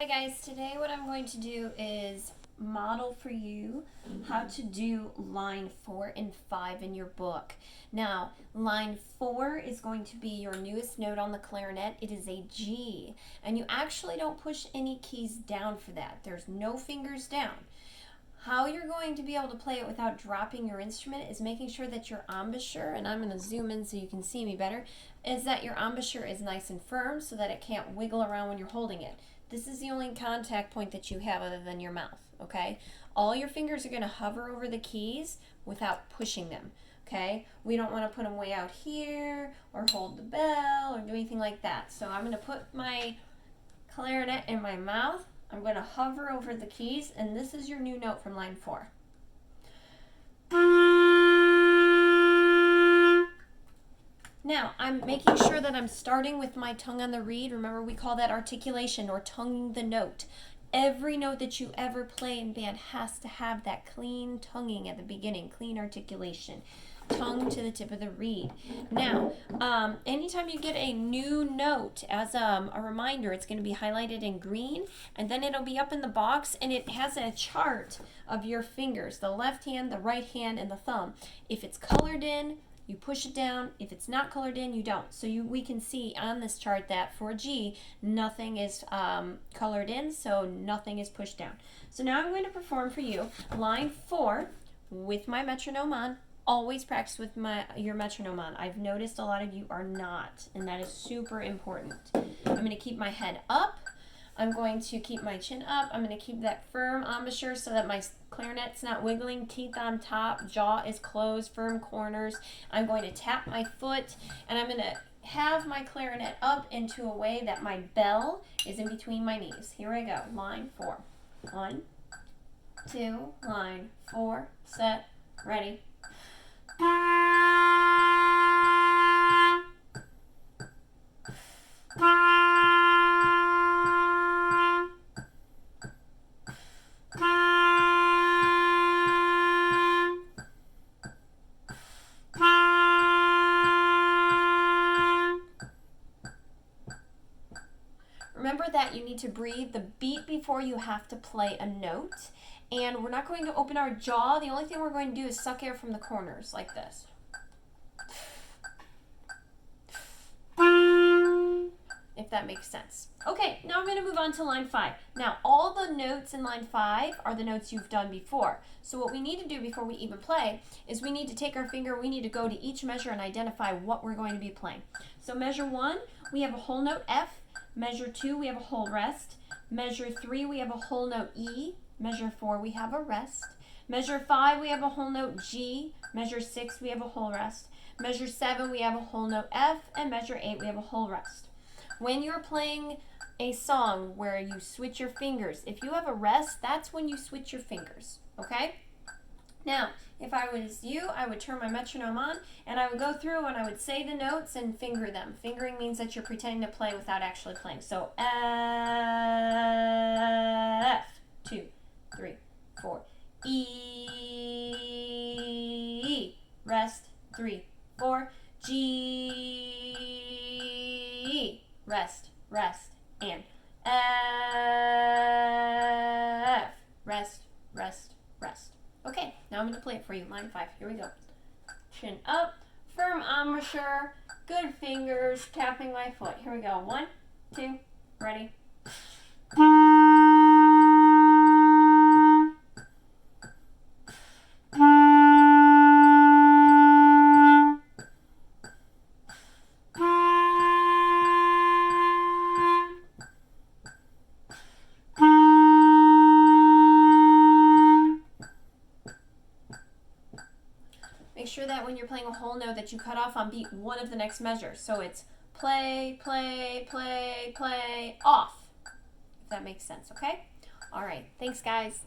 Hi guys, today what I'm going to do is model for you how to do line 4 and 5 in your book. Now, line 4 is going to be your newest note on the clarinet. It is a G, and you actually don't push any keys down for that. There's no fingers down. How you're going to be able to play it without dropping your instrument is making sure that your embouchure, and I'm going to zoom in so you can see me better, is that your embouchure is nice and firm so that it can't wiggle around when you're holding it. This is the only contact point that you have other than your mouth, okay? All your fingers are going to hover over the keys without pushing them, okay? We don't want to put them way out here or hold the bell or do anything like that. So I'm going to put my clarinet in my mouth. I'm going to hover over the keys, and this is your new note from line 4. Now, I'm making sure that I'm starting with my tongue on the reed. Remember, we call that articulation or tonguing the note. Every note that you ever play in band has to have that clean tonguing at the beginning, clean articulation. Tongue to the tip of the reed. Now, anytime you get a new note, as a reminder, it's going to be highlighted in green, and then it'll be up in the box, and it has a chart of your fingers, the left hand, the right hand, and the thumb. If it's colored in, you push it down. If it's not colored in, you don't. So we can see on this chart that for G, nothing is colored in, so nothing is pushed down. So now I'm going to perform for you line 4 with my metronome on. Always practice with your metronome on. I've noticed a lot of you are not, and that is super important. I'm going to keep my head up. I'm going to keep my chin up. I'm going to keep that firm embouchure so that my clarinet's not wiggling. Teeth on top, jaw is closed, firm corners. I'm going to tap my foot, and I'm going to have my clarinet up into a way that my bell is in between my knees. Here I go. Line 4. 1, 2, line 4, set, ready. Remember that you need to breathe the beat before you have to play a note. And we're not going to open our jaw. The only thing we're going to do is suck air from the corners, like this. If that makes sense. Okay, now I'm going to move on to line 5. Now, all the notes in line 5 are the notes you've done before. So what we need to do before we even play is we need to take our finger, we need to go to each measure and identify what we're going to be playing. So measure 1, we have a whole note F. Measure 2, we have a whole rest. Measure 3, we have a whole note E. Measure 4, we have a rest. Measure 5, we have a whole note G. Measure 6, we have a whole rest. Measure 7, we have a whole note F. And measure 8, we have a whole rest. When you're playing a song where you switch your fingers, if you have a rest, that's when you switch your fingers, okay? Now, if I was you, I would turn my metronome on, and I would go through and I would say the notes and finger them. Fingering means that you're pretending to play without actually playing. So, F, 2, 3, 4. E, rest, 3, 4. G, rest, rest, and F, rest, rest, rest. Okay, now I'm going to play it for you. Line 5. Here we go. Chin up, firm embouchure, good fingers, tapping my foot. Here we go. 1, 2, ready. Make sure that when you're playing a whole note that you cut off on beat 1 of the next measure. So it's play, play, play, play, off. If that makes sense, okay? All right. Thanks, guys.